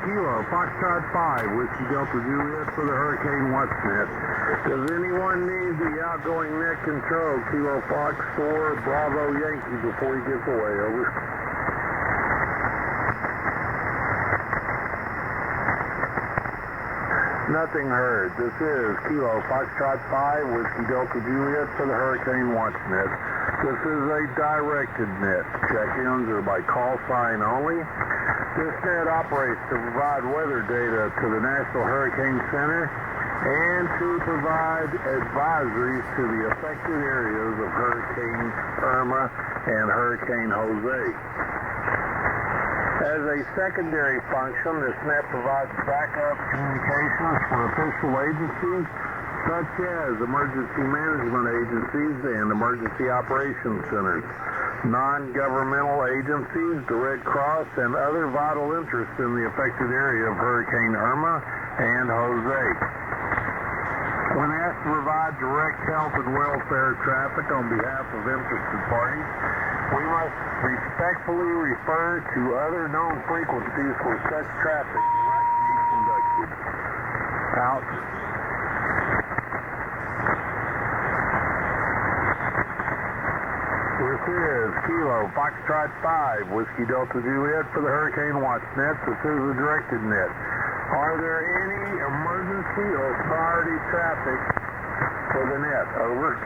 Kilo Foxtrot 5, Whiskey Delta Juliet for the Hurricane Watch Net. Does anyone need the outgoing net control? Kilo Fox 4 Bravo Yankee before he gets away. Over. Nothing heard. This is Kilo Foxtrot 5, Whiskey Delta Juliet for the Hurricane Watch Net. This is a directed net. Check-ins are by call sign only. This net operates to provide weather data to the National Hurricane Center and to provide advisories to the affected areas of Hurricane Irma and Hurricane Jose. As a secondary function, this net provides backup communications for official agencies such as emergency management agencies and emergency operations centers, non-governmental agencies, the Red Cross, and other vital interests in the affected area of Hurricane Irma and Jose. When asked to provide direct health and welfare traffic on behalf of interested parties, we must respectfully refer to other known frequencies where such traffic might be conducted. Out. This is Kilo Foxtrot 5, Whiskey Delta Juliet for the Hurricane Watch Net. This is a directed net. Are there any emergency or priority traffic for the net? Over.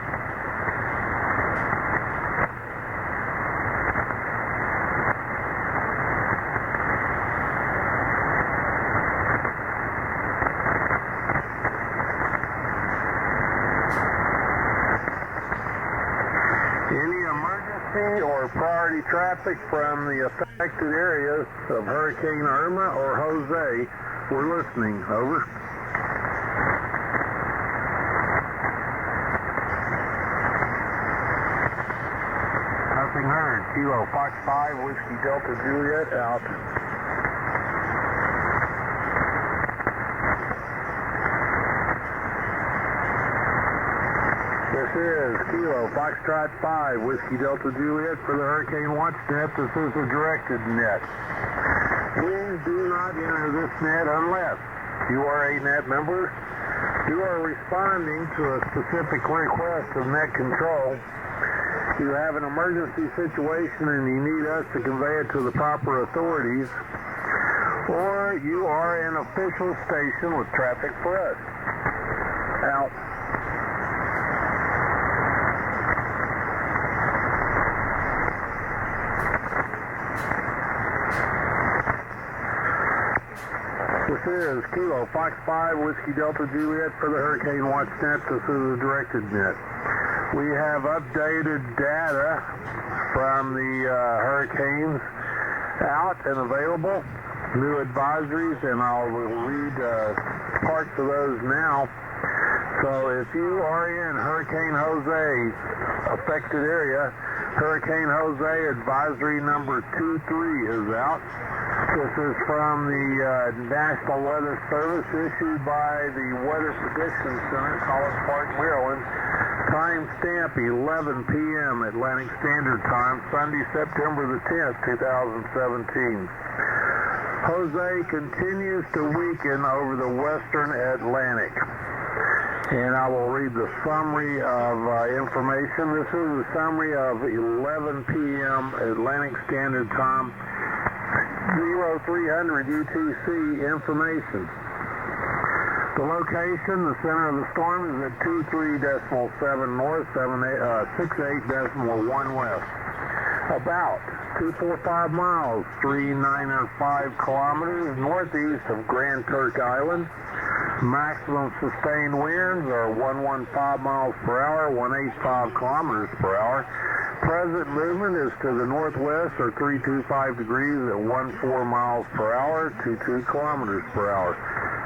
Or priority traffic from the affected areas of Hurricane Irma or Jose. We're listening. Over. Nothing heard. Kilo Fox 5, Whiskey Delta Juliet, out. This is Kilo Foxtrot 5, Whiskey Delta Juliet for the Hurricane Watch Net. This is a directed net. Please do not enter this net unless you are a net member, you are responding to a specific request of net control, you have an emergency situation and you need us to convey it to the proper authorities, or you are an official station with traffic for us. Out. This is Kilo Fox 5, Whiskey Delta Juliet for the Hurricane Watch Net. This is a directed net. We have updated data from the hurricanes out and available, new advisories, and I'll read parts of those now. So if you are in Hurricane Jose affected area, Hurricane Jose advisory number 23 is out. This is from the National Weather Service, issued by the Weather Prediction Center, College Park, Maryland. Time stamp 11 p.m. Atlantic Standard Time, Sunday, September the 10th, 2017. Jose continues to weaken over the western Atlantic. And I will read the summary of information. This is a summary of 11 p.m. Atlantic Standard Time, 0300 UTC information. The location, the center of the storm is at 23.7 north, 68.1 west. About 245 miles, 395 kilometers northeast of Grand Turk Island. Maximum sustained winds are 115 miles per hour, 185 kilometers per hour. Present movement is to the northwest, or 325 degrees at 14 miles per hour, 22 kilometers per hour.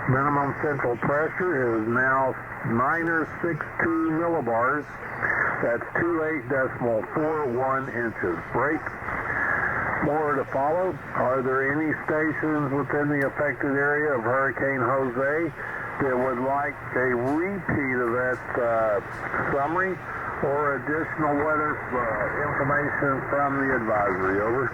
Minimum central pressure is now 962 millibars. That's 28.41 inches. Break. More to follow. Are there any stations within the affected area of Hurricane Jose that would like a repeat of that summary or additional weather information from the advisory? Over.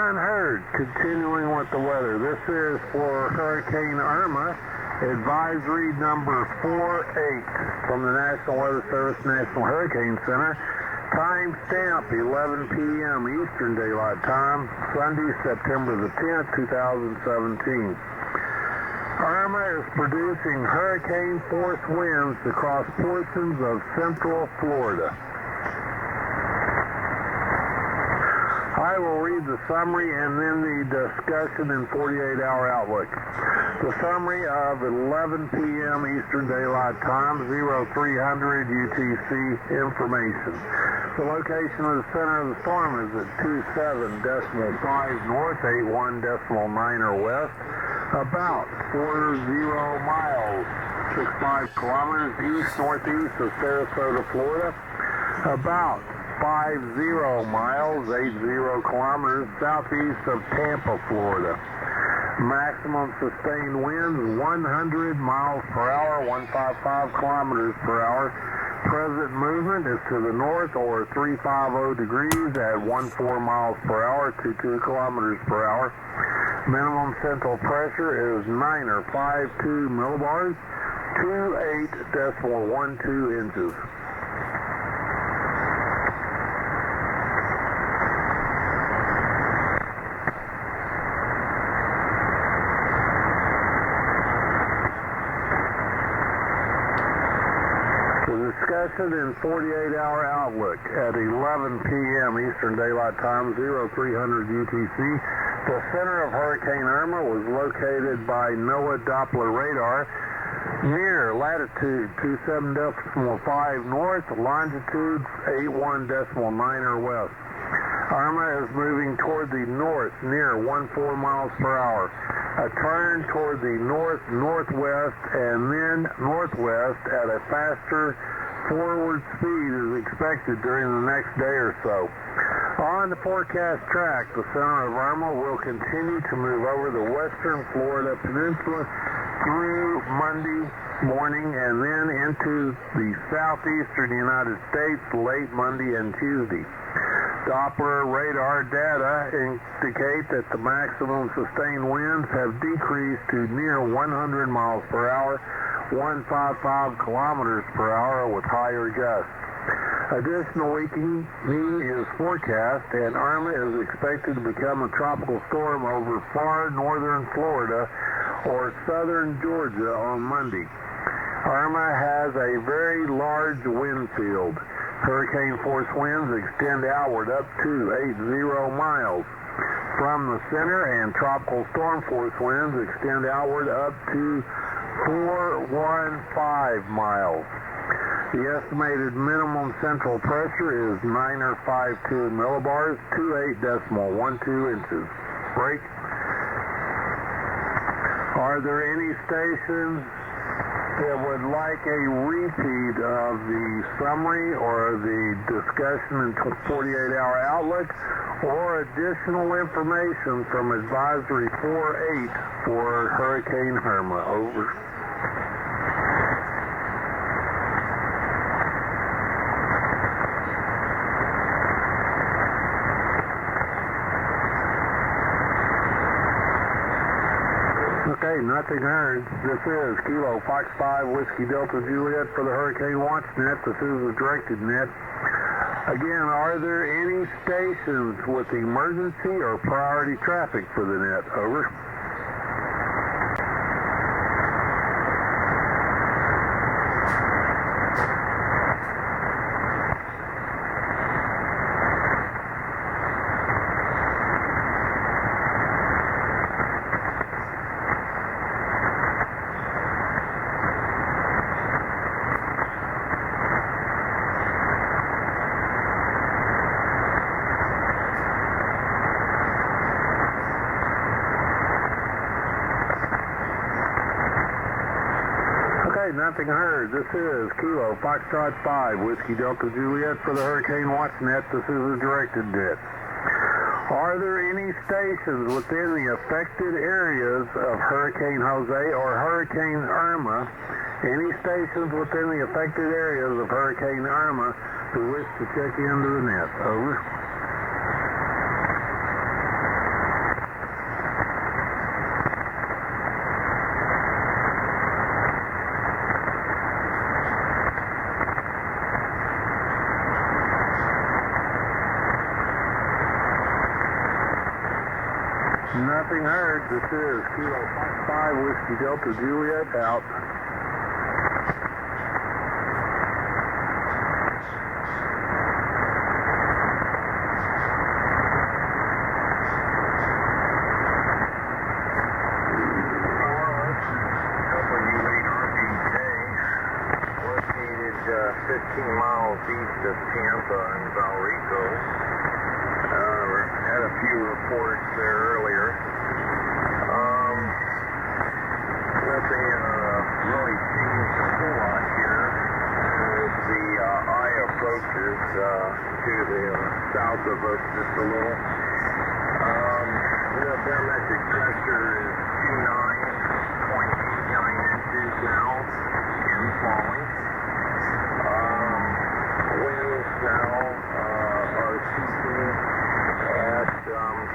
unheard. Continuing with the weather. This is for Hurricane Irma. Advisory number 48 from the National Weather Service National Hurricane Center. Time stamp 11 p.m. Eastern Daylight Time, Sunday, September the 10th, 2017. Irma is producing hurricane force winds across portions of central Florida. I will read the summary and then the discussion in 48-hour outlook. The summary of 11 p.m. Eastern Daylight Time, 0300 UTC information. The location of the center of the storm is at 27.5 north, 81.9 west, about 40 miles, 65 kilometers east-northeast of Sarasota, Florida, about 50 miles, 80 kilometers southeast of Tampa, Florida. Maximum sustained winds 100 miles per hour, 155 kilometers per hour. Present movement is to the north or 350 degrees at 14 miles per hour, 22 kilometers per hour. Minimum central pressure is 9 or 52 millibars, 28.12 inches. Discussion in 48-hour outlook at 11 p.m. Eastern Daylight Time, 0300 UTC. The center of Hurricane Irma was located by NOAA Doppler radar near latitude 27.5 north, longitude 81.9 west. Irma is moving toward the north near 14 miles per hour. A turn toward the north-northwest and then northwest at a faster forward speed is expected during the next day or so. On the forecast track, the center of Irma will continue to move over the western Florida peninsula through Monday morning and then into the southeastern United States late Monday and Tuesday. Doppler radar data indicate that the maximum sustained winds have decreased to near 100 miles per hour, 155 kilometers per hour with higher gusts. Additional weakening is forecast, and Irma is expected to become a tropical storm over far northern Florida or southern Georgia on Monday. Irma has a very large wind field. Hurricane force winds extend outward up to 80 miles from the center, and tropical storm force winds extend outward up to 415 miles. The estimated minimum central pressure is 9 or 52 millibars, 28.12 inches. Break. Are there any stations that would like a repeat of the summary or the discussion in 48-hour outlook or additional information from Advisory 48 for Hurricane Irma? Over. Okay, nothing heard. This is Kilo Fox 5 Whiskey Delta Juliet for the Hurricane Watch Net. This is the directed net. Again, are there any stations with emergency or priority traffic for the net? Over. Nothing heard. This is Kilo Foxtrot 5 Whiskey Delta Juliet for the Hurricane Watch Net. This is a directed net. Are there any stations within the affected areas of Hurricane Jose or Hurricane Irma? Any stations within the affected areas of Hurricane Irma who wish to check into the net? Over. heard. This is Kilo 5 Whiskey Delta Juliet out. Located 15 miles east of Tampa in Valrico. Had a few reports there earlier. Nothing really changed a whole lot here as the eye approaches to the south of us just a little. The barometric pressure is 29.89 inches now and falling. Winds now are peaking at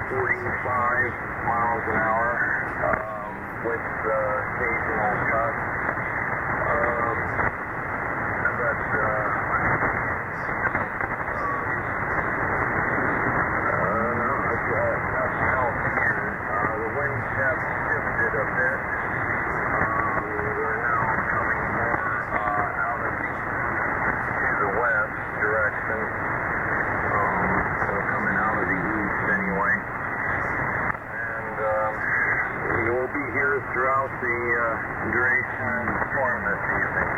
45 miles an hour with occasional gusts. Nothing else here. The winds have shifted a bit. They're now coming more out of the west direction. So coming out of the east anyway. And we'll be here throughout the duration of the storm this evening.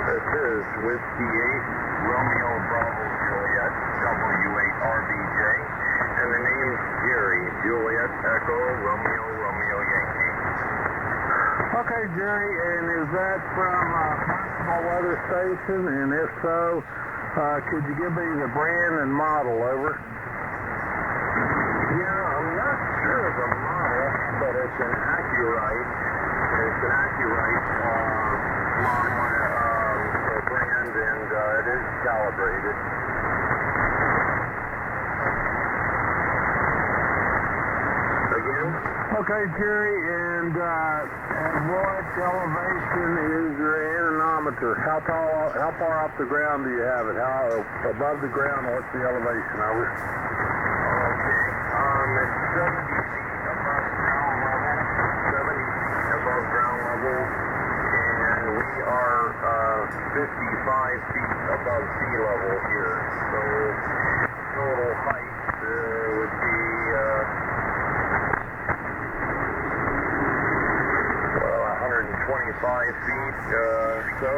This is Whiskey 8, Romeo Bravo Juliet, W8RBJ, and the name's Jerry, Juliet Echo, Romeo, Romeo Yankee. Okay, Jerry, and is that from National Weather Station? And if so, could you give me the brand and model, over? Yeah, I'm not sure of the model, but it's an Accurite. It's an Accurite brand, and it is calibrated. Again? Okay, Jerry, and at what elevation is your anemometer? How far off the ground do you have it? How above the ground? What's the elevation? Over. Okay. It's 70 feet above ground level. 70 feet above ground level, and we are 55 feet above sea level here. So total height would be 125 feet so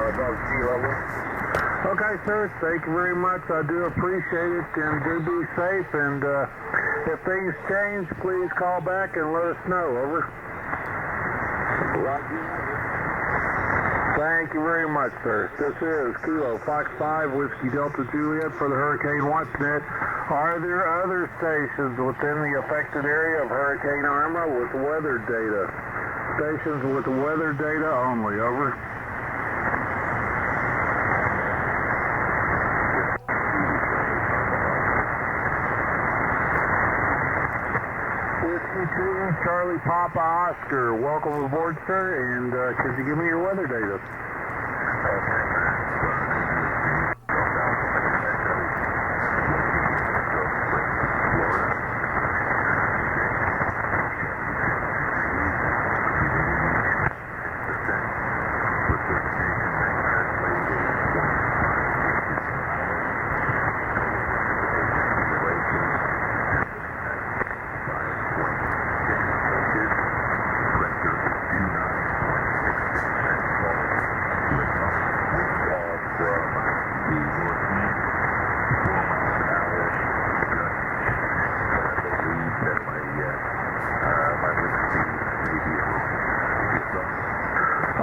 above sea level. Okay, sir. Thank you very much. I do appreciate it, and do be safe. And if things change, please call back and let us know. Over. Roger. Thank you very much, sir. This is Kilo Fox 5 Whiskey Delta Juliet for the Hurricane Watch Net. Are there other stations within the affected area of Hurricane Irma with weather data? Stations with weather data only. Over. Whiskey 2, Charlie Papa Oscar. Welcome aboard, sir. And could you give me your weather data?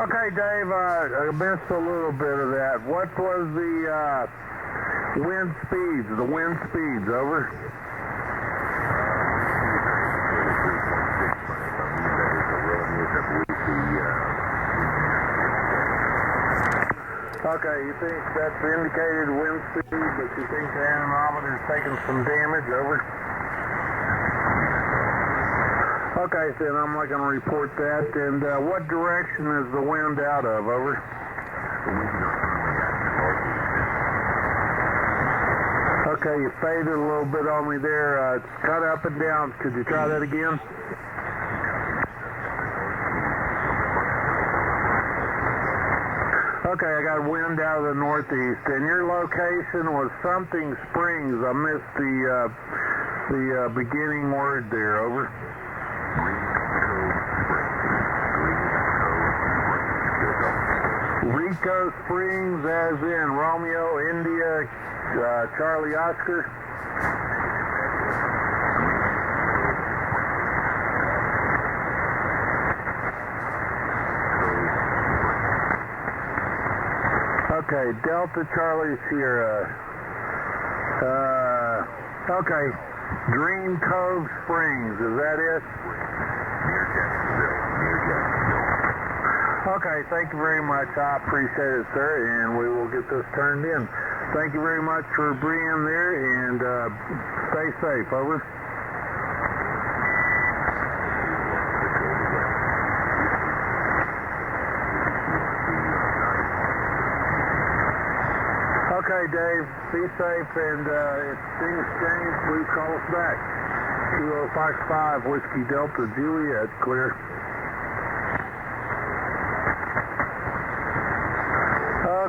Okay, Dave, I missed a little bit of that. What was the wind speeds? Over. Okay, you think that's the indicated wind speed, but you think the anemometer's taking some damage? Over. Okay, then I'm not going to report that. And what direction is the wind out of? Over. Okay, you faded a little bit on me there. It's kind of up and down. Could you try that again? Okay, I got wind out of the northeast, and your location was something Springs. I missed the beginning word there. Over. Rico Springs, as in Romeo, India, Charlie Oscar. Okay, Delta Charlie Sierra. Okay, Green Cove Springs, is that it? Okay, thank you very much. I appreciate it, sir, and we will get this turned in. Thank you very much for being there, and stay safe. Over. Okay, Dave, be safe, and if things change, please call us back. Kilo Fox 5, Whiskey Delta Juliet, clear.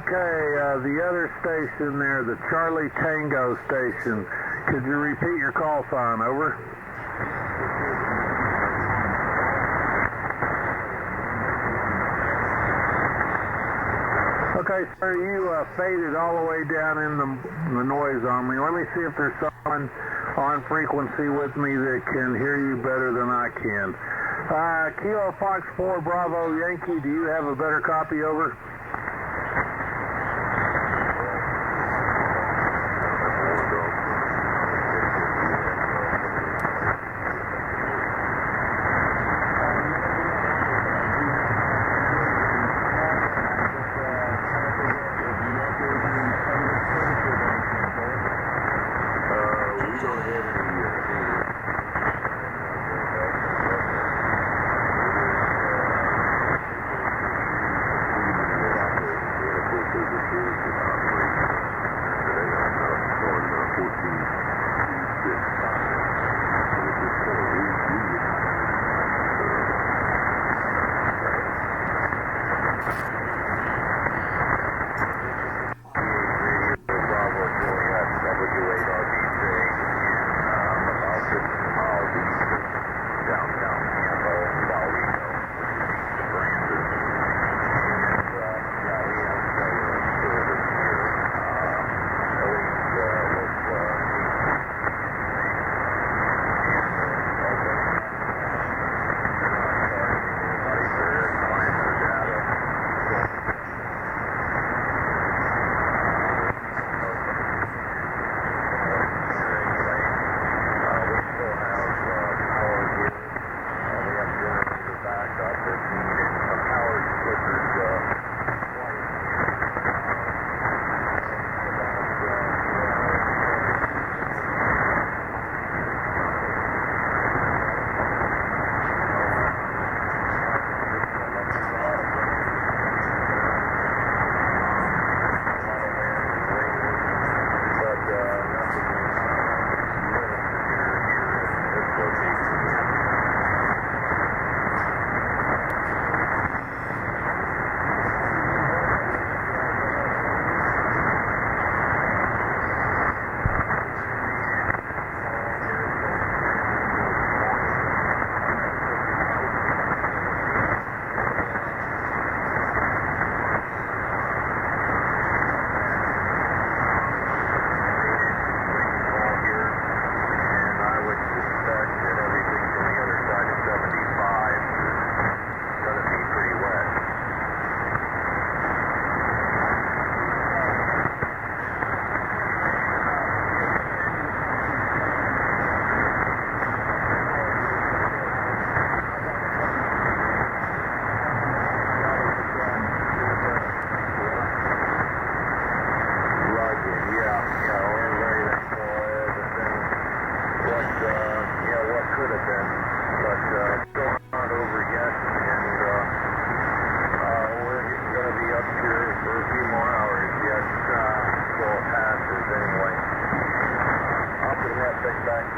Okay, the other station there, the Charlie Tango station. Could you repeat your call sign? Over. Okay, sir, you faded all the way down in the noise on me. Let me see if there's someone on frequency with me that can hear you better than I can. Kilo Fox 4 Bravo Yankee, do you have a better copy? Over.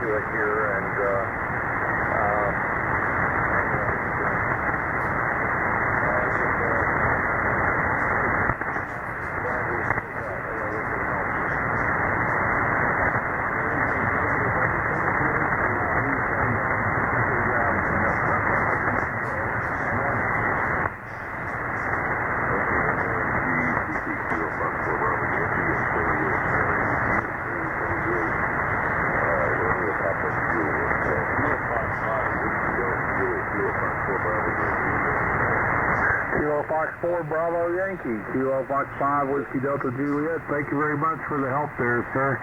to it here, and Kilo Fox 4 Bravo Yankee, Kilo Fox 5 Whiskey Delta Juliet. Thank you very much for the help there, sir.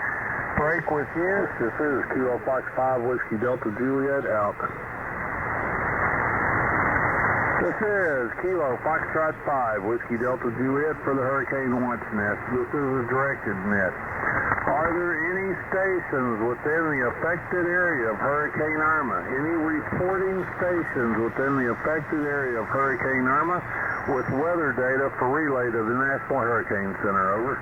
Break with you. This is Kilo Fox 5 Whiskey Delta Juliet out. This is Kilo Foxtrot 5 Whiskey Delta Juliet for the Hurricane Launch Net. This is a directed net. Are there any stations within the affected area of Hurricane Irma? Any reporting stations within the affected area of Hurricane Irma with weather data for relay to the National Hurricane Center? Over.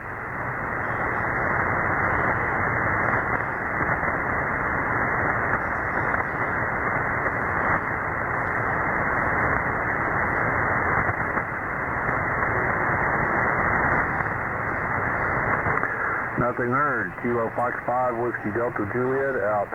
Nothing heard. Kilo Fox 5 Whiskey Delta Juliet out.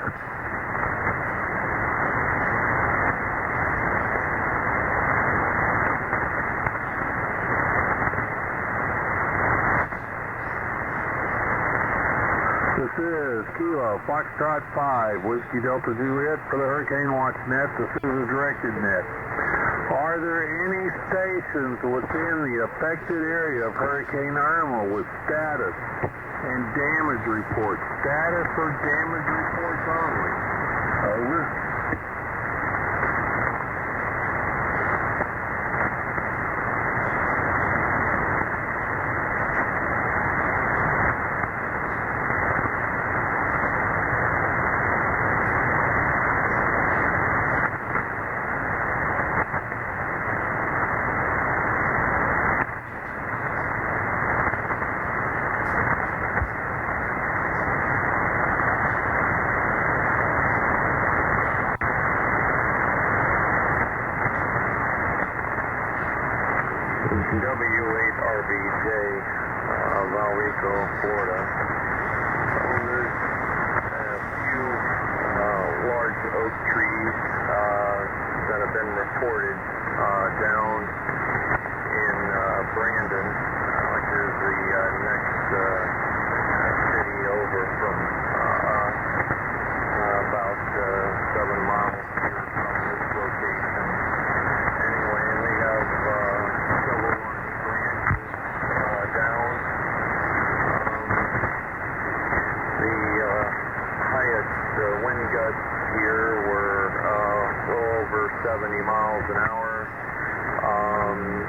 This is Kilo Foxtrot 5 Whiskey Delta Juliet for the Hurricane Watch Net. This is a directed net. Are there any stations within the affected area of Hurricane Irma with status and damage reports? Status or damage reports only? Over. W8RBJ, Valrico, Florida. There's a few large oak trees that have been reported down in Brandon. Like there's the next city over from us, about 7 miles here from this location. Anyway, and they have several branches down. The highest wind gusts here were a little over 70 miles an hour,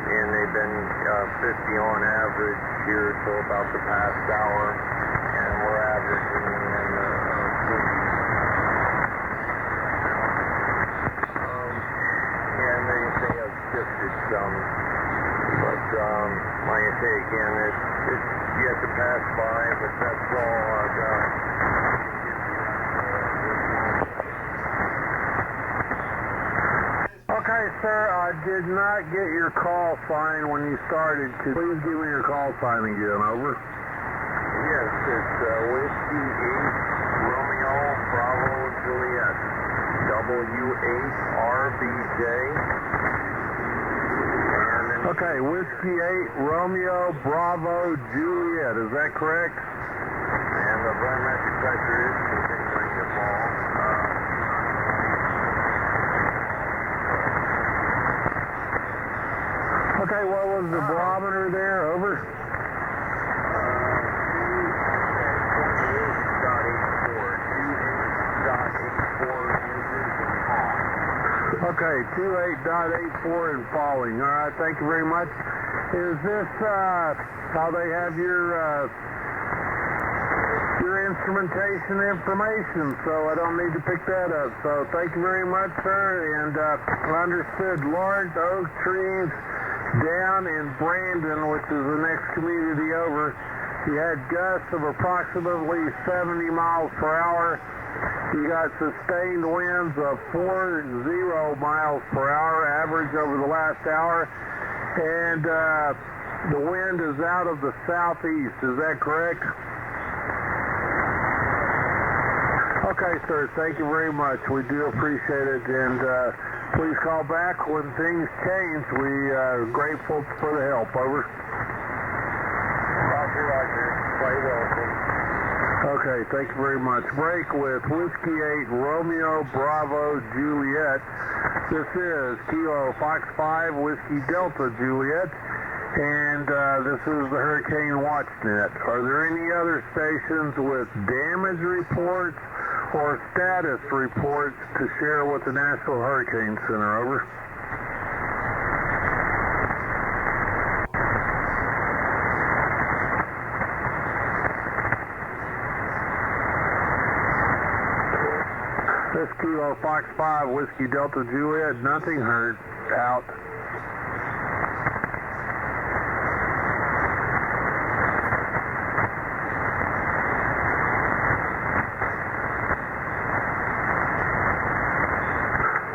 and they've been 50 on average here till about the past hour, and we're averaging in the 40s. And they have shifted some, but like I say again, it's yet to pass by, but that's all I've got. Okay, sir, I did not get your call sign when you started. Could you please give me your call sign again? Over. Yes, it's Whiskey 8 Romeo Bravo Juliet, W8RBJ. Okay, Whiskey 8 Romeo Bravo Juliet, is that correct? And the barometric pressure is continuing to fall. Okay, what was the barometer there? Over. 28.84 inches and falling. Okay, 28.84 and falling. All right, thank you very much. Is this how they have your instrumentation information? So I don't need to pick that up. So thank you very much, sir. And understood. Large oak trees down in Brandon, which is the next community over, You had gusts of approximately 70 miles per hour. You got sustained winds of 40 miles per hour, average over the last hour. And the wind is out of the southeast. Is that correct? Okay, sir. Thank you very much. We do appreciate it. And please call back when things change. We are grateful for the help. Over. Roger. Quite welcome. Okay, thank you very much. Break with Whiskey 8 Romeo Bravo Juliet. This is Kilo Fox 5 Whiskey Delta Juliet, and this is the Hurricane Watch Net. Are there any other stations with damage reports or status reports to share with the National Hurricane Center? Over. This Kilo Fox 5 Whiskey Delta Juliet, nothing heard. Out.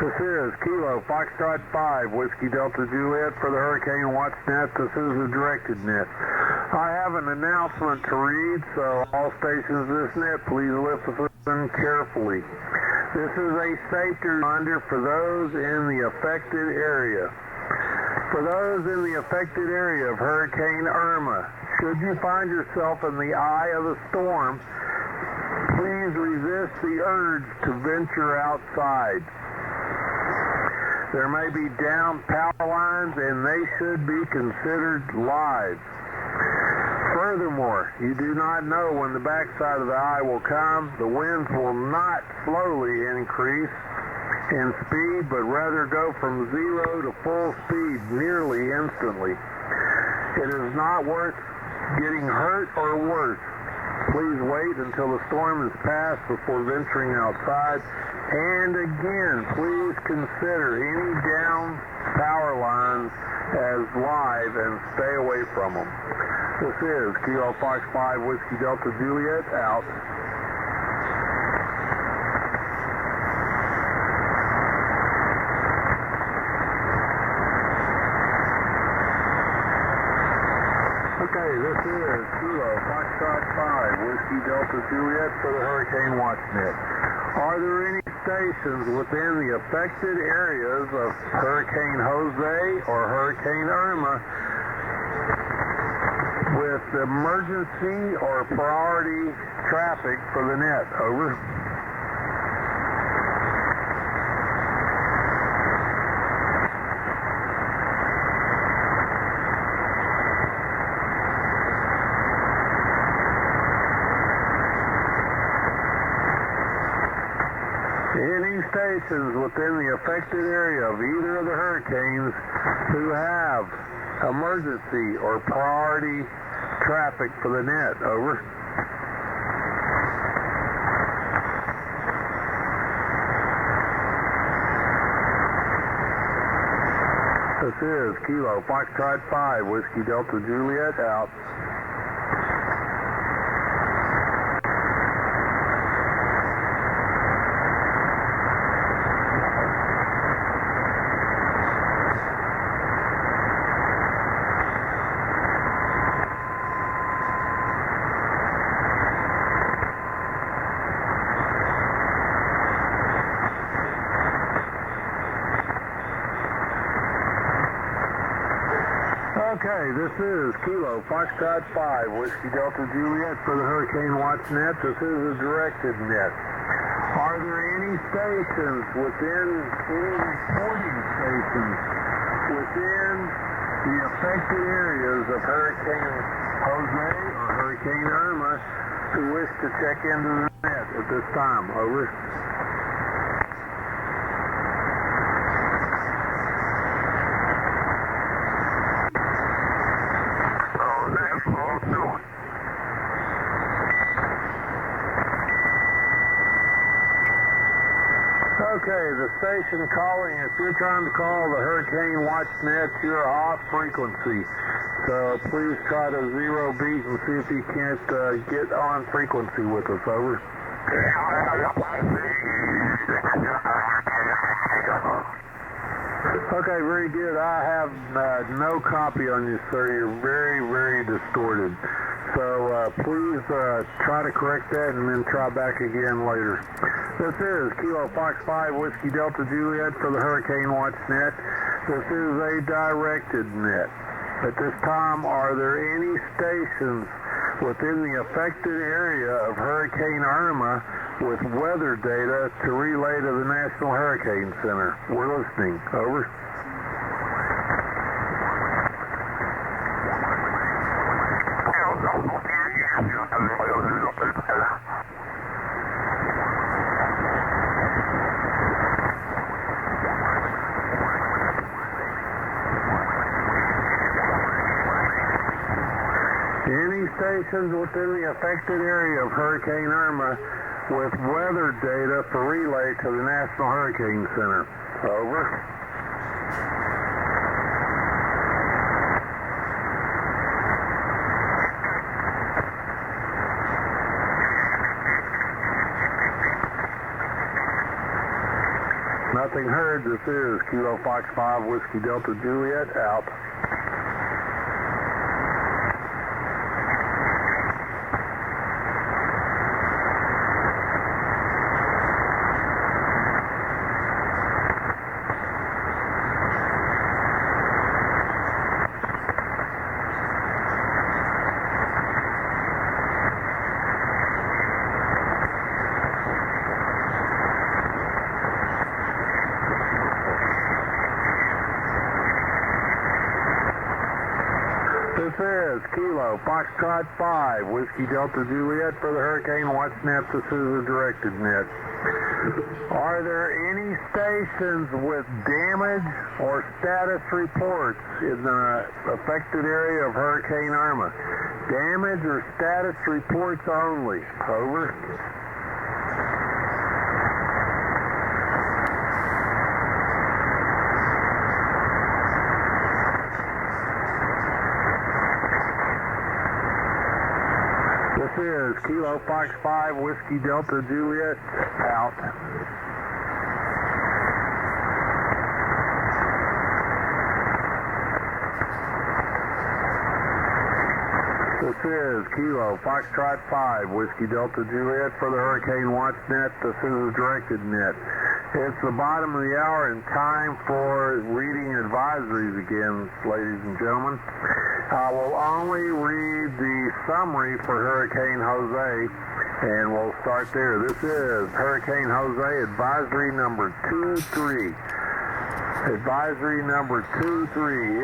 This is Kilo Foxtrot 5 Whiskey Delta Juliet for the Hurricane Watch Net. This is a directed net. I have an announcement to read, so all stations of this net, please listen carefully. This is a safety reminder for those in the affected area. For those in the affected area of Hurricane Irma, should you find yourself in the eye of the storm, please resist the urge to venture outside. There may be down power lines and they should be considered live. Furthermore, you do not know when the backside of the eye will come. The winds will not slowly increase in speed, but rather go from 0 to full speed nearly instantly. It is not worth getting hurt or worse. Please wait until the storm is past before venturing outside. And again, please consider any down power lines as live and stay away from them. This is Kilo Fox 5 Whiskey Delta Juliet out. Okay, this is Kilo Foxtrot 5 Whiskey Delta Juliet for the Hurricane Watch Net. Are there any stations within the affected areas of Hurricane Jose or Hurricane Irma with emergency or priority traffic for the net? Over. Any stations within the affected area of either of the hurricanes who have emergency or priority traffic for the net? Over. This is Kilo Foxtrot 5 Whiskey Delta Juliet out. Okay, this is Kilo Foxtrot 5 Whiskey Delta Juliet for the Hurricane Watch Net. This is a directed net. Are there any stations within, any reporting stations within the affected areas of Hurricane Jose or Hurricane Irma who wish to check into the net at this time? Over. Okay, the station calling, if you're trying to call the Hurricane Watch Net, you're off frequency. So please try to zero beat and see if you can't get on frequency with us. Over. Okay, very good. I have no copy on you, sir. You're very, very distorted. So please try to correct that and then try back again later. This is Kilo Fox 5 Whiskey Delta Juliet for the Hurricane Watch Net. This is a directed net. At this time, are there any stations within the affected area of Hurricane Irma with weather data to relay to the National Hurricane Center? We're listening. Over. Any stations within the affected area of Hurricane Irma with weather data for relay to the National Hurricane Center? Over. Nothing heard. This is Kilo Fox 5 Whiskey Delta Juliet out. This is Kilo Foxtrot 5 Whiskey Delta Juliet for the Hurricane Watch Net. This is a directed net. Are there any stations with damage or status reports in the affected area of Hurricane Irma? Damage or status reports only. Over. This is Kilo Fox 5 Whiskey Delta Juliet out. This is Kilo Foxtrot 5 Whiskey Delta Juliet for the Hurricane Watch Net. This is a directed net. It's the bottom of the hour and time for reading advisories again, ladies and gentlemen. I will only read the summary for Hurricane Jose, and we'll start there. This is Hurricane Jose Advisory number 23. Advisory number 23,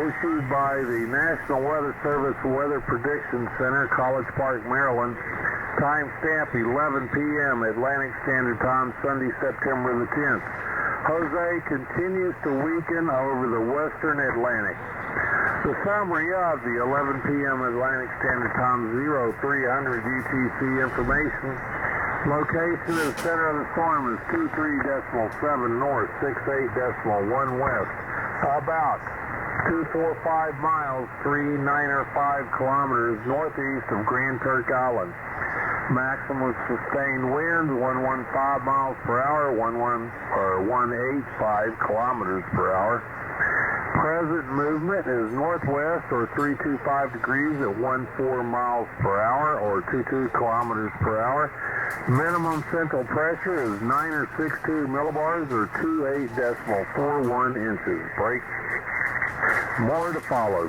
issued by the National Weather Service Weather Prediction Center, College Park, Maryland. Timestamp 11 p.m. Atlantic Standard Time, Sunday, September the 10th. Jose continues to weaken over the western Atlantic. The summary of the 11 p.m. Atlantic Standard Time 0300 UTC information. Location of the center of the storm is 23.7 north, 68.1 west. About 245 miles, 395 kilometers northeast of Grand Turk Island. Maximum sustained winds 115 miles per hour, 185 kilometers per hour. Present movement is northwest or 325 degrees at 14 miles per hour or 22 kilometers per hour. Minimum central pressure is 9.62 millibars or 28.41 inches. Break. More to follow.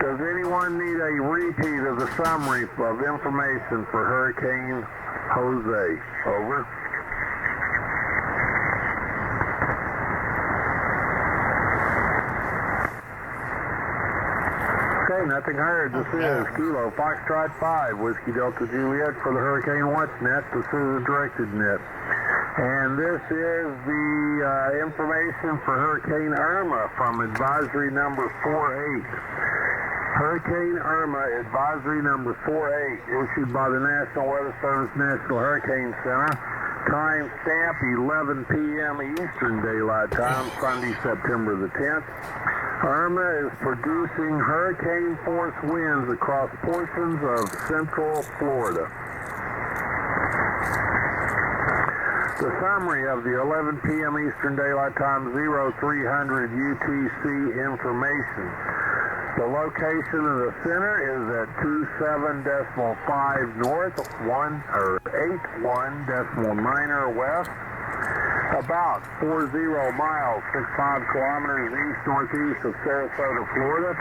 Does anyone need a repeat of the summary of information for Hurricane Jose? Over. Okay, nothing heard. This is Kilo Foxtrot 5 Whiskey Delta Juliet for the Hurricane Watch Net. This is a directed net. And this is the information for Hurricane Irma from advisory number 48. Hurricane Irma advisory number 48 issued by the National Weather Service National Hurricane Center. Time stamp 11 p.m. Eastern Daylight Time, Sunday, September the 10th. Irma is producing hurricane force winds across portions of central Florida. The summary of the 11 p.m. Eastern Daylight Time 0300 UTC information. The location of the center is at 27.5 north, 81.9 west, about 40 miles, 65 kilometers east-northeast of Sarasota, Florida,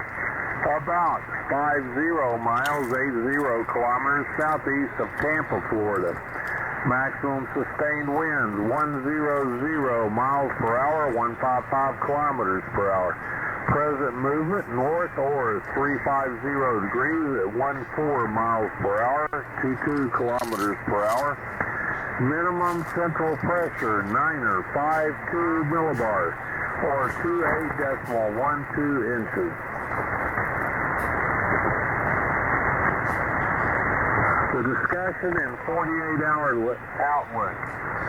about 50 miles, 80 kilometers southeast of Tampa, Florida. Maximum sustained winds, 100 miles per hour, 155 kilometers per hour. Present movement north or 350 degrees at 14 miles per hour, 22 kilometers per hour. Minimum central pressure, 952 millibars, or 28.12 inches. The discussion in 48-hour outlook.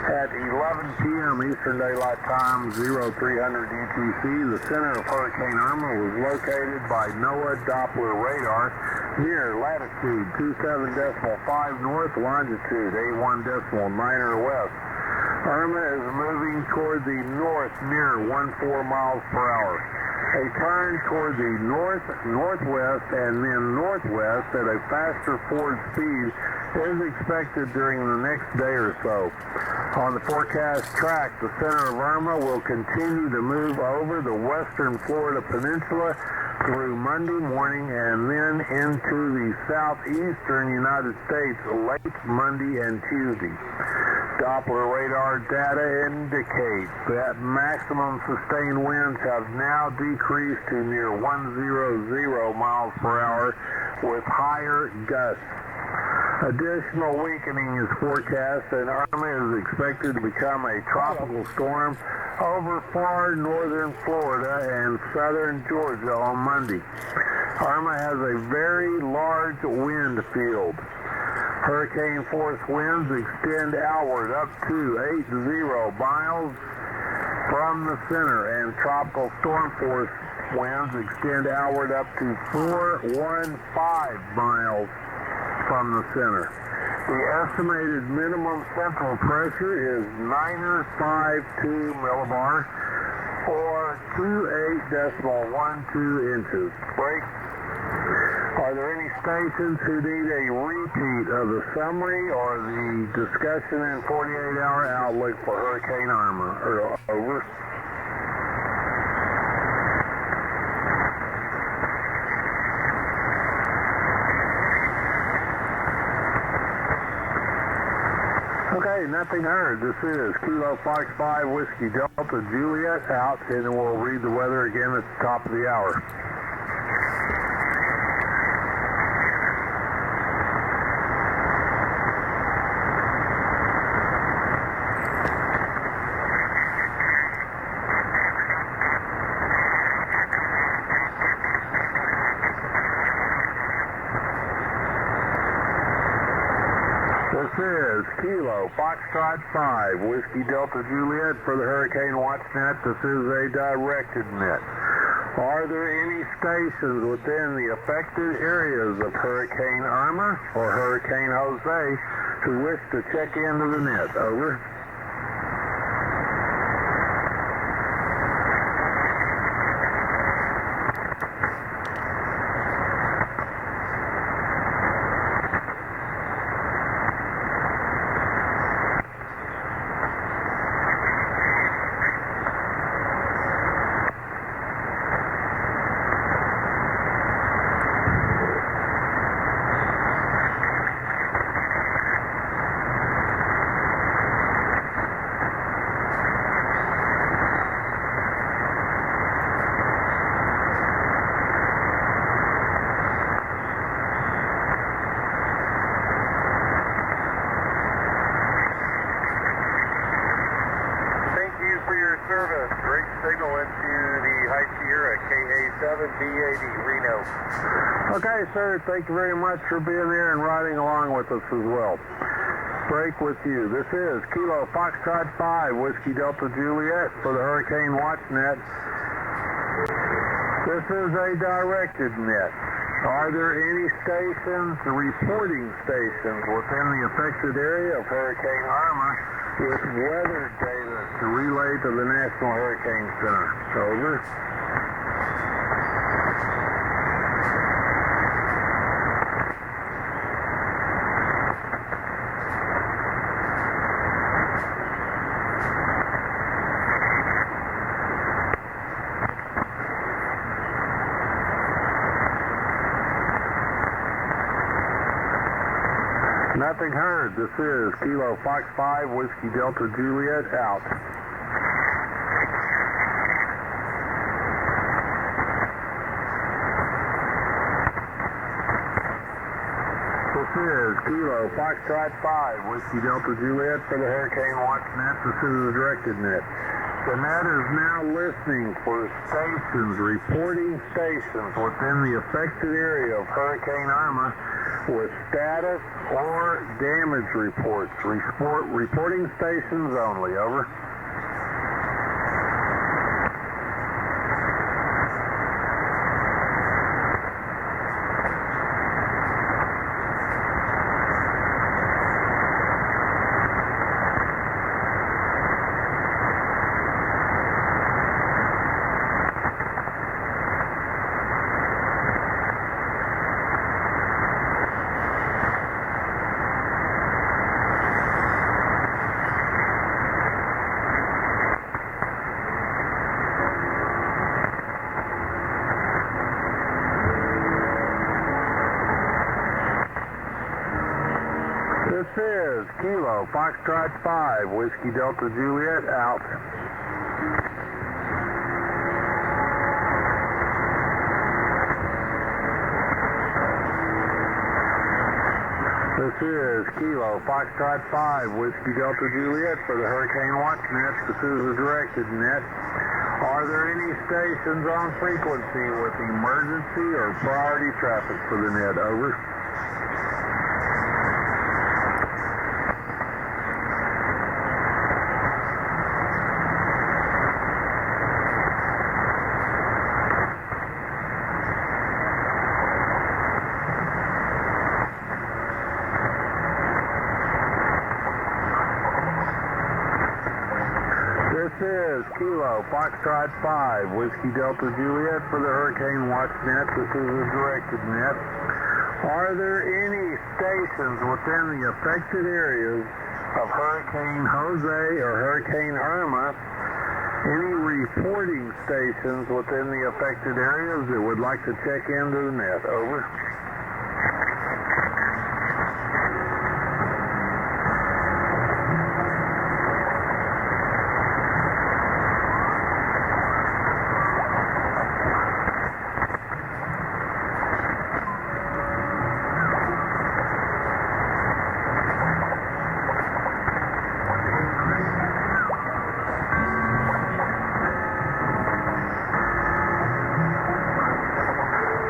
At 11 p.m. Eastern Daylight Time, 0300 UTC, the center of Hurricane Irma was located by NOAA Doppler radar near latitude 27.5 north, longitude 81.9 west. Irma is moving toward the north near 14 miles per hour. A turn toward the north-northwest and then northwest at a faster forward speed is expected during the next day or so. On the forecast track, the center of Irma will continue to move over the western Florida peninsula through Monday morning and then into the southeastern United States late Monday and Tuesday. Doppler radar data indicates that maximum sustained winds have now decreased to near 100 miles per hour with higher gusts. Additional weakening is forecast, and Irma is expected to become a tropical storm over far northern Florida and southern Georgia on Monday. Irma has a very large wind field. Hurricane force winds extend outward up to 80 miles from the center, and tropical storm force winds extend outward up to 415 miles from the center. The estimated minimum central pressure is 952 millibars, or 28.12 inches. Break. Are there any stations who need a repeat of the summary or the discussion in 48-hour outlook for Hurricane Irma? Over. Okay, nothing heard. This is Kilo Fox 5 Whiskey Delta Juliet out, and then we'll read the weather again at the top of the hour. This is Kilo Foxtrot 5 Whiskey Delta Juliet for the Hurricane Watch Net. This is a directed net. Are there any stations within the affected areas of Hurricane Irma or Hurricane Jose who wish to check into the net? Over. Service, break signal into the High Sierra, KA7BAD, Reno. Okay, sir, thank you very much for being there and riding along with us as well. Break with you. This is Kilo Foxtrot 5 Whiskey Delta Juliet for the Hurricane Watch Net. This is a directed net. Are there any stations, reporting stations, within the affected area of Hurricane Irma with weather data to relay to the National Hurricane Center? Over. Nothing heard. This is Kilo Fox 5, Whiskey Delta Juliet, out. This is Kilo Foxtrot 5, Whiskey Delta Juliet for the Hurricane Watch Net. This is the directed net. The net is now listening for stations, reporting stations within the affected area of Hurricane Irma with status or damage reports. Reporting stations only. Over. This is Kilo Foxtrot 5, Whiskey Delta Juliet, out. This is Kilo Foxtrot 5, Whiskey Delta Juliet for the Hurricane Watch Net. This is the directed net. Are there any stations on frequency with emergency or priority traffic for the net? Over. This is Kilo Foxtrot 5, Whiskey Delta Juliet for the Hurricane Watch Net. This is a directed net. Are there any stations within the affected areas of Hurricane Jose or Hurricane Irma, any reporting stations within the affected areas that would like to check into the net? Over.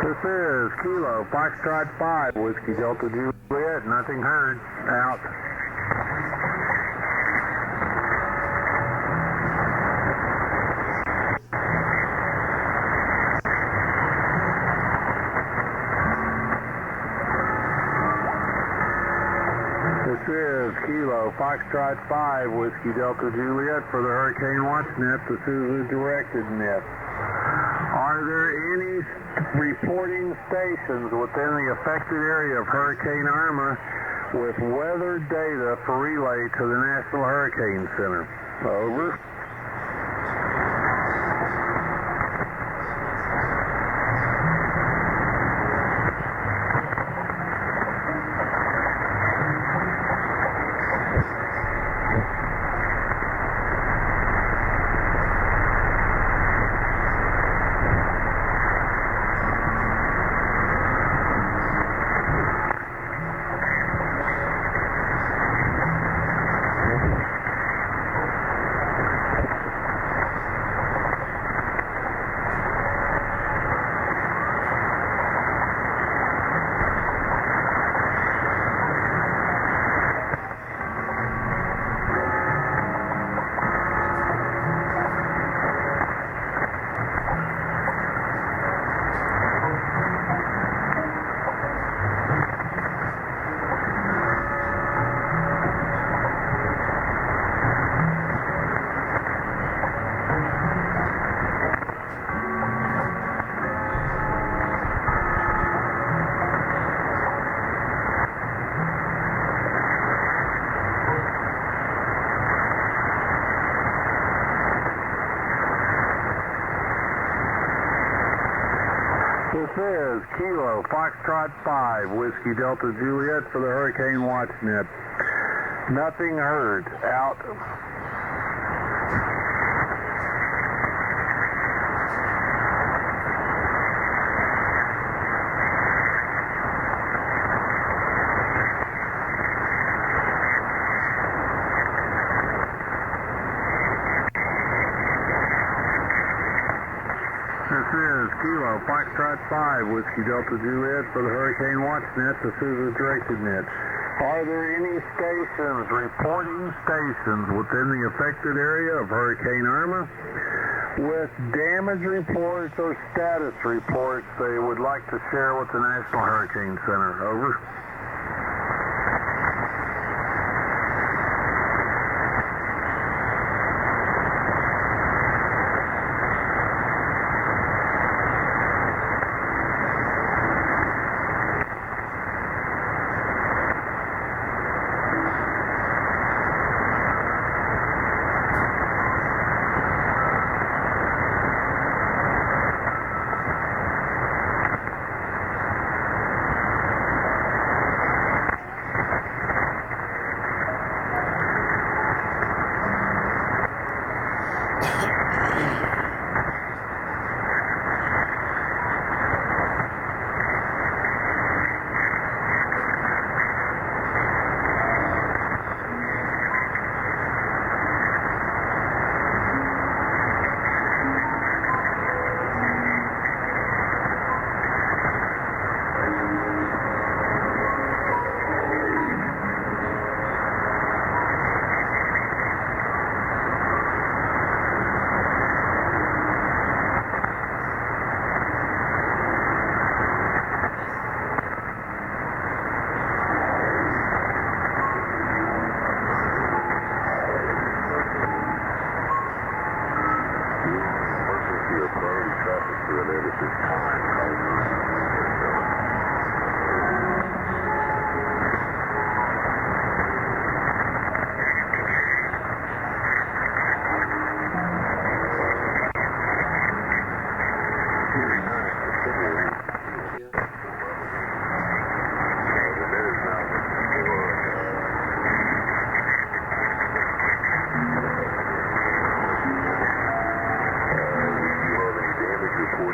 This is Kilo Foxtrot 5, Whiskey Delta Juliet, nothing heard, out. This is Kilo Foxtrot 5, Whiskey Delta Juliet for the Hurricane Watch Net. This is a directed net. Are there any reporting stations within the affected area of Hurricane Irma with weather data for relay to the National Hurricane Center? Over. is Kilo Foxtrot 5, Whiskey Delta Juliet for the Hurricane Watch Net. Nothing heard. Out. This is Kilo Foxtrot 5, Whiskey Delta Juliet for the Hurricane Watch Net. This is a directed net. Are there any stations, reporting stations, within the affected area of Hurricane Irma with damage reports or status reports they would like to share with the National Hurricane Center? Over.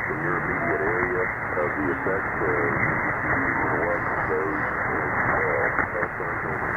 In your immediate area of the effect, welcome those